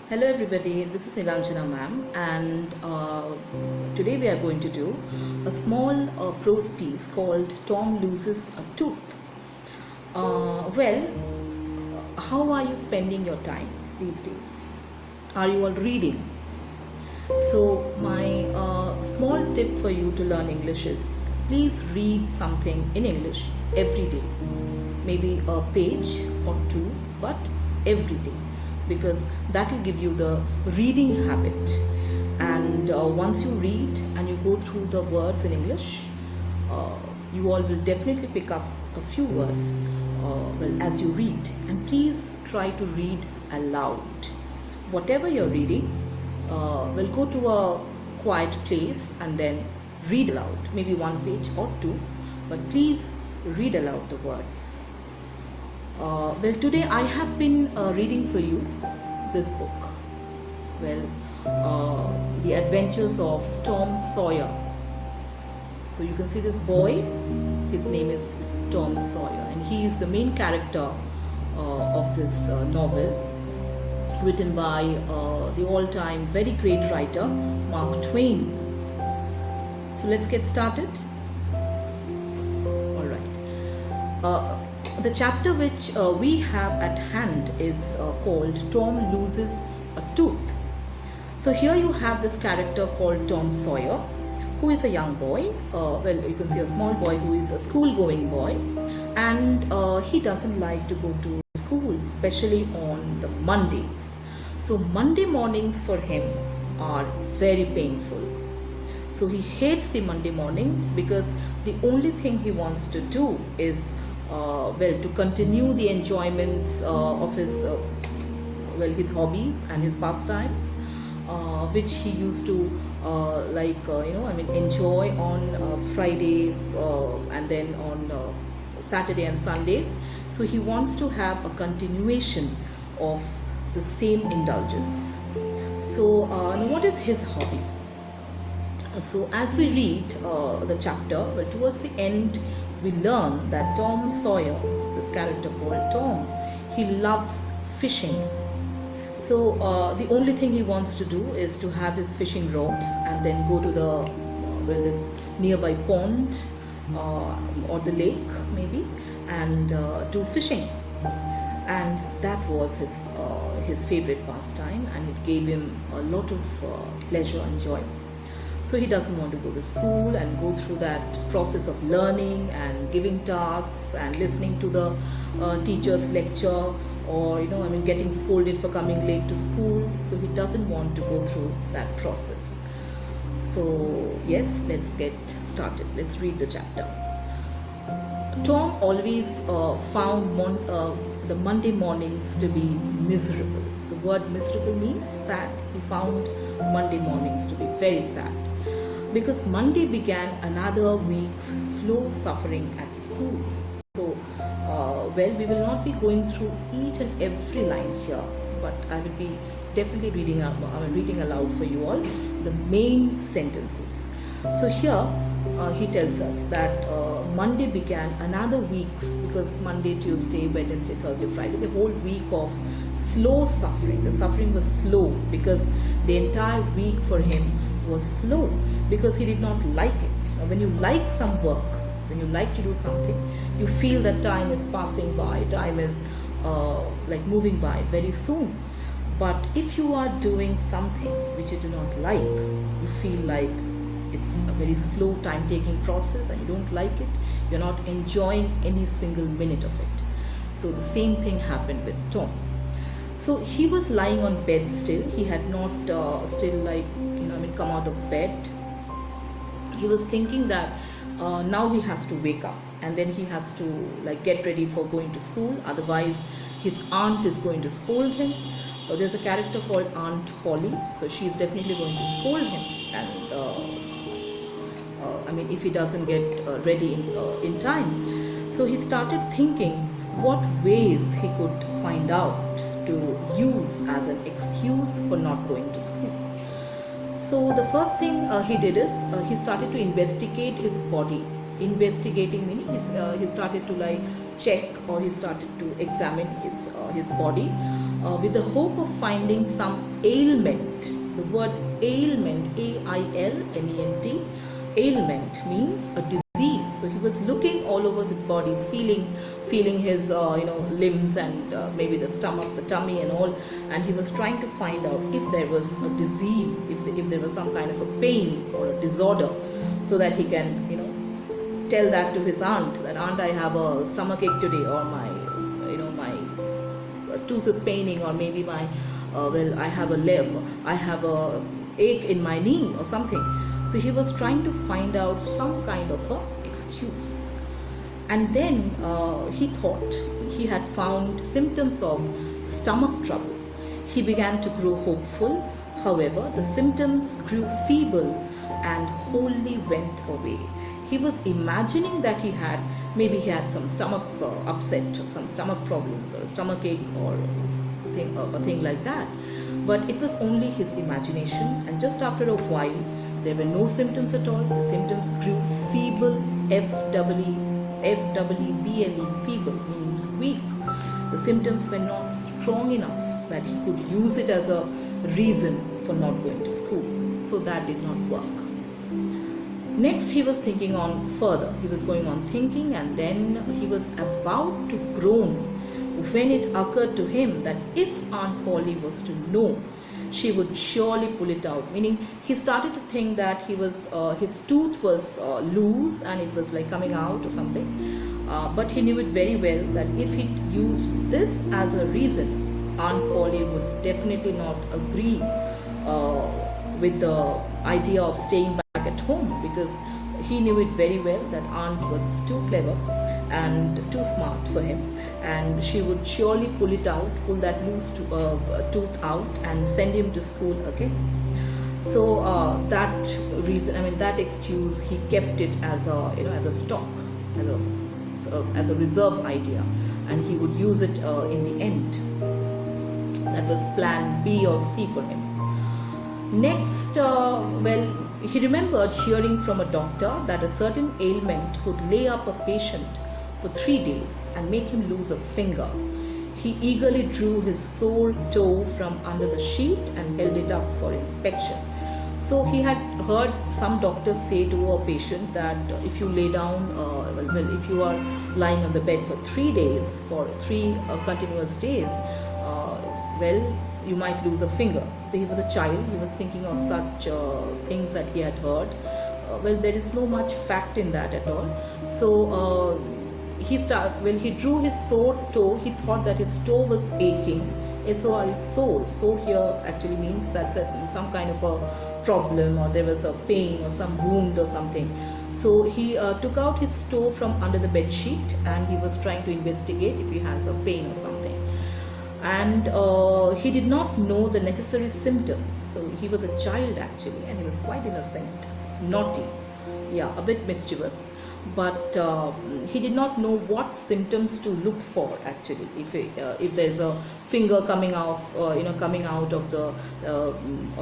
Hello everybody, this is Nilanjana ma'am, and today we are going to do a small prose piece called Tom Loses a Tooth. How are you spending your time these days? Are you all reading? So my small tip for you to learn English is please read something in English every day. Maybe a page or two, but every day, because that will give you the reading habit. And once you read and you go through the words in English, uh, you all will definitely pick up a few words as you read. And please try to read aloud. Whatever you're reading, we'll go to a quiet place and then read aloud, maybe one page or two, but please read aloud the words. Today I have been reading for you this book. The Adventures of Tom Sawyer. So you can see this boy, his name is Tom Sawyer, and he is the main character of this novel, written by the all-time very great writer Mark Twain. So let's get started. All right. The chapter which we have at hand is called Tom Loses a Tooth. So here you have this character called Tom Sawyer, who is a young boy. You can see a small boy who is a school-going boy, and he doesn't like to go to school, especially on the Mondays. So Monday mornings for him are very painful. So he hates the Monday mornings because the only thing he wants to do is to continue the enjoyments of his hobbies and his pastimes, which he used to enjoy on Friday and then on Saturday and Sundays. So he wants to have a continuation of the same indulgence. So now what is his hobby? So as we read the chapter, towards the end we learn that Tom Sawyer, this character called Tom, he loves fishing. So the only thing he wants to do is to have his fishing rod and then go to the nearby pond or the lake maybe, and do fishing. And that was his favorite pastime, and it gave him a lot of pleasure and joy. So he doesn't want to go to school and go through that process of learning and giving tasks and listening to the teacher's lecture, or getting scolded for coming late to school. So he doesn't want to go through that process. So yes, let's get started. Let's read the chapter. Tom always found the Monday mornings to be miserable. The word miserable means sad. He found Monday mornings to be very sad, because Monday began another week's slow suffering at school. So, we will not be going through each and every line here, but I will be definitely reading aloud for you all the main sentences. So here he tells us that Monday began another week's, because Monday, Tuesday, Wednesday, Thursday, Friday, the whole week of slow suffering. The suffering was slow because the entire week for him was slow, because he did not like it. Now, when you like some work, when you like to do something, you feel that time is passing by, time is moving by very soon. But if you are doing something which you do not like, you feel like it's a very slow time-taking process and you don't like it, you're not enjoying any single minute of it. So the same thing happened with Tom. So he was lying on bed still. He had not come out of bed. He was thinking that now he has to wake up, and then he has to get ready for going to school. Otherwise, his aunt is going to scold him. There's a character called Aunt Polly, so she's definitely going to scold him. And if he doesn't get ready in time. So he started thinking what ways he could find out to use as an excuse for not going to school. So the first thing he did is he started to investigate his body. Investigating meaning he started to check, or he started to examine his body with the hope of finding some ailment. The word ailment, A-I-L-M-E-N-T, ailment means a disease. So he was looking all over his body, feeling his limbs and maybe the stomach, the tummy and all, and he was trying to find out if there was a disease, if there was some kind of a pain or a disorder, so that he can tell that to his aunt, that aunt, I have a stomach ache today, or my tooth is paining, or maybe my I have a ache in my knee or something. So he was trying to find out some kind of a excuse. And then he thought he had found symptoms of stomach trouble. He began to grow hopeful. However, the symptoms grew feeble and wholly went away. He was imagining that he had some stomach upset, or some stomach problems, or a stomach ache, or a thing like that. But it was only his imagination, and just after a while, there were no symptoms at all. The symptoms grew feeble, F-E-E-B-L-E, feeble means weak. The symptoms were not strong enough that he could use it as a reason for not going to school. So that did not work. Next, he was thinking on further. He was going on thinking, and then he was about to groan when it occurred to him that if Aunt Polly was to know, she would surely pull it out. Meaning, he started to think that his tooth was loose and it was like coming out or something. But he knew it very well that if he used this as a reason, Aunt Polly would definitely not agree with the idea of staying back at home, because he knew it very well that aunt was too clever and too smart for him, and she would surely pull that loose tooth out and send him to school again. So that excuse, he kept it as a stock, as a reserve idea, and he would use it in the end. That was plan B or C for him. Next, he remembered hearing from a doctor that a certain ailment could lay up a patient for 3 days and make him lose a finger. He eagerly drew his sore toe from under the sheet and held it up for inspection. So he had heard some doctors say to a patient that if you lay down, if you are lying on the bed for 3 days, for 3 continuous days, you might lose a finger. So he was a child, he was thinking of such things that he had heard. There is no much fact in that at all. So when he drew his sore toe, he thought that his toe was aching. S-O-R is sore. Sore here actually means that's some kind of a problem, or there was a pain or some wound or something. So he took out his toe from under the bed sheet, and he was trying to investigate if he has a pain or something. And he did not know the necessary symptoms. So he was a child actually, and he was quite innocent, naughty, a bit mischievous. But he did not know what symptoms to look for actually. If there's a finger coming out of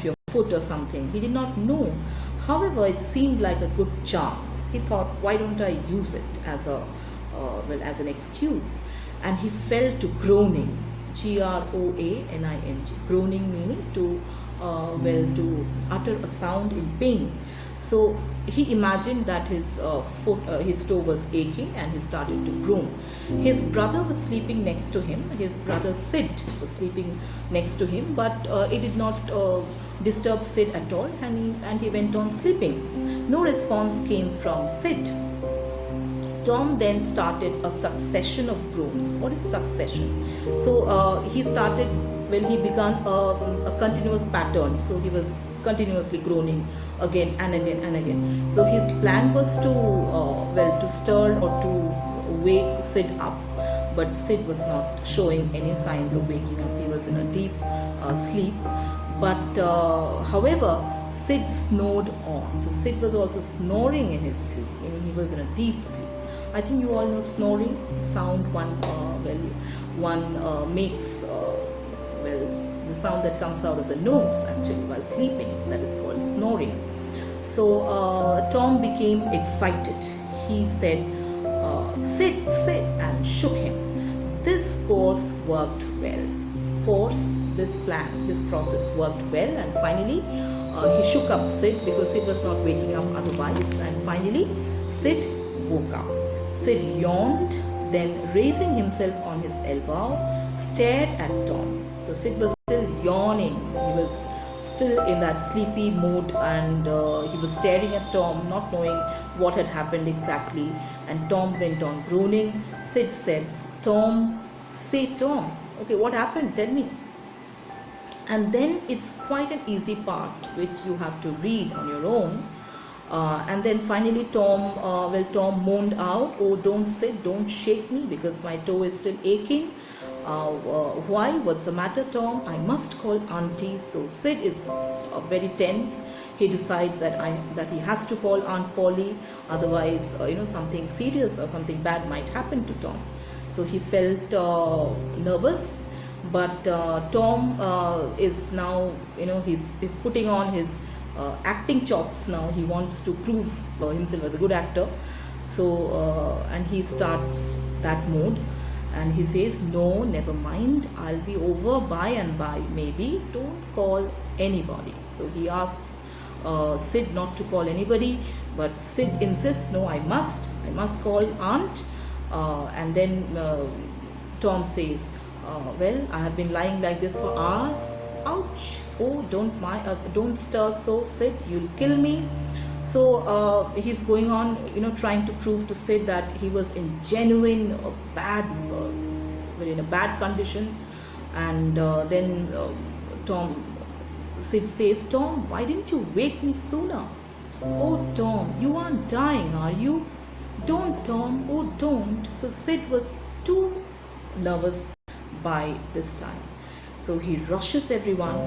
your foot or something, he did not know. However, it seemed like a good chance. He thought, why don't I use it as an excuse? And he fell to groaning. G-R-O-A-N-I-N-G. Groaning meaning to utter a sound in pain. So he imagined that his toe was aching, and he started to groan. His brother was sleeping next to him. His brother Sid was sleeping next to him, but it did not disturb Sid at all, and he went on sleeping. No response came from Sid. Tom then started a succession of groans. What is succession? So he began a continuous pattern. So he was continuously groaning again and again and again. So his plan was to stir or to wake Sid up, but Sid was not showing any signs of waking up. He was in a deep sleep. But however, Sid snored on. So Sid was also snoring in his sleep, meaning he was in a deep sleep. I think you all know snoring sound. One makes the sound that comes out of the nose actually while sleeping. That is called snoring. So Tom became excited. He said, "Sid," and shook him. This course worked well. course, this plan, this process worked well, and finally he shook up Sid, because Sid was not waking up otherwise, and finally Sid woke up. Sid yawned, then raising himself on his elbow, stared at Tom. So Sid was still yawning, he was still in that sleepy mood, and he was staring at Tom, not knowing what had happened exactly. And Tom went on groaning. Sid said, "Tom, say Tom, okay, what happened? Tell me." And then it's quite an easy part which you have to read on your own. And then finally Tom moaned out, "Oh, don't sit, don't shake me, because my toe is still aching." Why? What's the matter, Tom? "I must call Auntie." So Sid is very tense. He decides that he has to call Aunt Polly, otherwise something serious or something bad might happen to Tom. So he felt nervous, but Tom is now he's putting on his acting chops now. He wants to prove himself as a good actor. So and he starts that mood, and he says, "No, never mind, I'll be over by and by, maybe, don't call anybody." So he asks Sid not to call anybody, but Sid insists, "No, I must call Aunt." And then Tom says, "Well, I have been lying like this for hours. Ouch! Oh, don't stir so, Sid, you'll kill me." So he's going on, trying to prove to Sid that he was in genuine in a bad condition. And then Sid says, "Tom, why didn't you wake me sooner?" "Oh, Tom, you aren't dying, are you?" "Don't, Tom, oh, don't." So Sid was too nervous by this time. So he rushes everyone.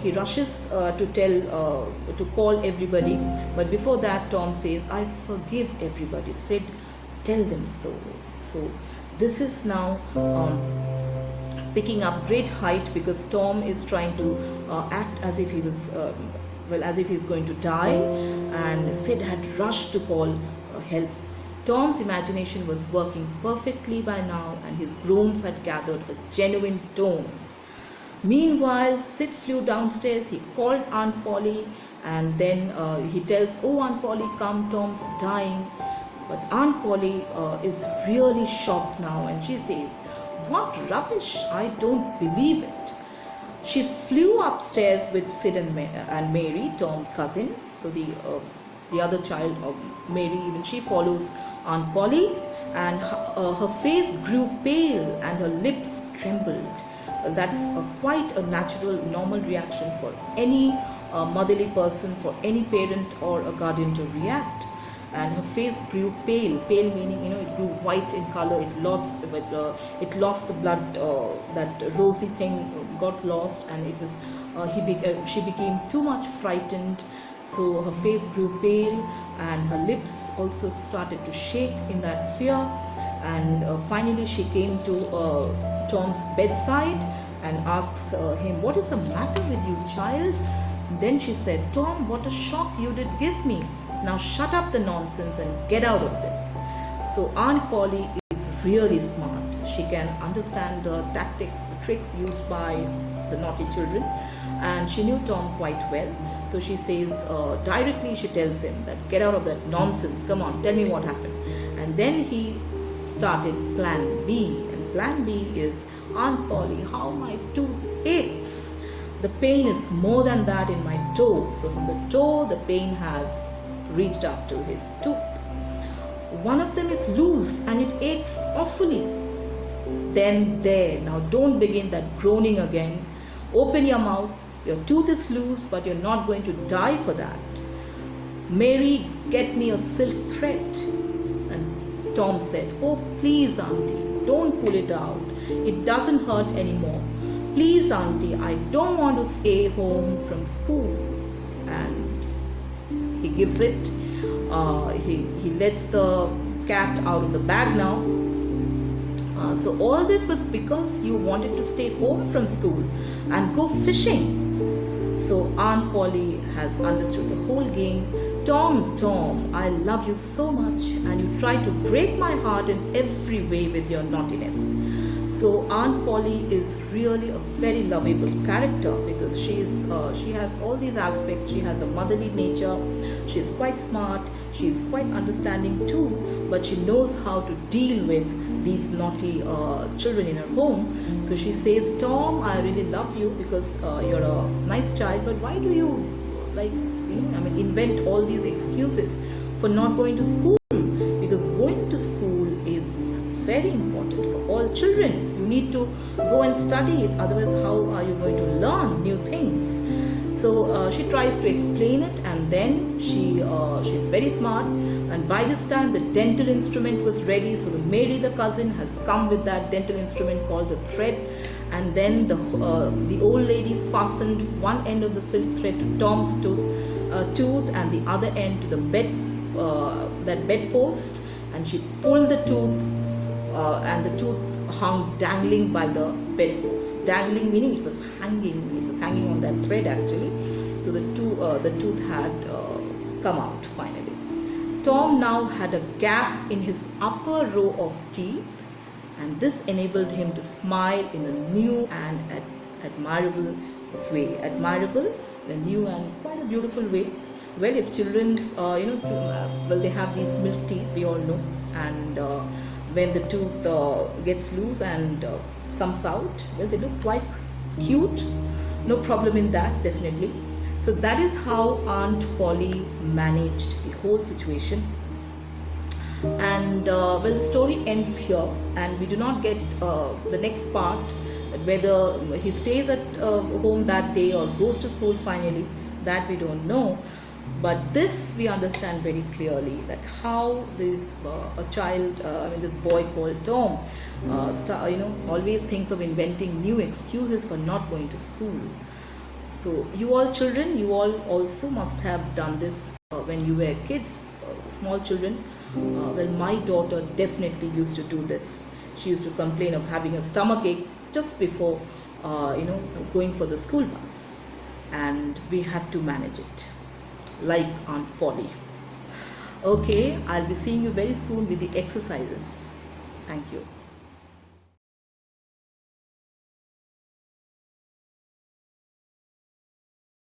He rushes to call everybody. But before that, Tom says, "I forgive everybody." Sid, "Tell them so." So this is now picking up great height, because Tom is trying to act as if he was, as if he's going to die, and Sid had rushed to call help. Tom's imagination was working perfectly by now, and his groans had gathered a genuine tone. Meanwhile, Sid flew downstairs. He called Aunt Polly, and then he tells, "Oh, Aunt Polly, come, Tom's dying." But Aunt Polly is really shocked now, and she says, "What rubbish! I don't believe it." She flew upstairs with Sid and Mary, Tom's cousin. So the other child of Mary, even she follows Aunt Polly, and her face grew pale and her lips trembled. That is quite a natural, normal reaction for any motherly person, for any parent or a guardian to react. And her face grew pale meaning it grew white in color. It lost the blood, that rosy thing got lost, and it was she became too much frightened. So her face grew pale, and her lips also started to shake in that fear. And finally she came to Tom's bedside and asks him, "What is the matter with you, child?" Then she said, "Tom, what a shock you did give me. Now shut up the nonsense and get out of this." So Aunt Polly is really smart. She can understand the tactics, the tricks used by the naughty children, and she knew Tom quite well. So she says, directly she tells him that, "Get out of that nonsense, come on, tell me what happened." And then he started plan B, and plan B is, "Aunt Polly, how my tooth aches. The pain is more than that in my toe." So from the toe, the pain has reached up to his tooth. "One of them is loose and it aches awfully." Then there, now don't begin that groaning again. Open your mouth. Your tooth is loose, but you're not going to die for that. "Mary, get me a silk thread." And Tom said, "Oh, please, Auntie, don't pull it out. It doesn't hurt anymore. Please, Auntie, I don't want to stay home from school." And he gives it. He lets the cat out of the bag now. So all this was because you wanted to stay home from school and go fishing. So Aunt Polly has understood the whole game. "Tom, Tom, I love you so much, and you try to break my heart in every way with your naughtiness." So Aunt Polly is really a very lovable character because she has all these aspects. She has a motherly nature. She's quite smart. She's quite understanding too. But she knows how to deal with these naughty children in her home. So she says, Tom, I really love you because you're a nice child. But why do you invent all these excuses for not going to school? Because going to school is very important for all children. You need to go and study it, otherwise how are you going to learn new things? So she tries to explain it, and then she's very smart, and by this time the dental instrument was ready. So Mary the cousin has come with that dental instrument called the thread, and then the old lady fastened one end of the silk thread to Tom's tooth and the other end to the bedpost, and she pulled the tooth, and the tooth hung dangling by the bedpost. Dangling meaning it was hanging on that thread actually. So the tooth had come out finally. Tom now had a gap in his upper row of teeth, and this enabled him to smile in a new and admirable way. Admirable, a new and quite a beautiful way. Well, if children's, they have these milk teeth, we all know, and when the tooth gets loose and comes out, well, they look quite cute. No problem in that, definitely. So that is how Aunt Polly managed the whole situation. And the story ends here, and we do not get the next part, whether he stays at home that day or goes to school finally, that we don't know. But this we understand very clearly, that how this this boy called Tom always thinks of inventing new excuses for not going to school. So you all children, you all also must have done this when you were kids, small children. Well, my daughter definitely used to do this. She used to complain of having a stomachache just before going for the school bus, and we had to manage it like Aunt Polly. Okay, I'll be seeing you very soon with the exercises. Thank you.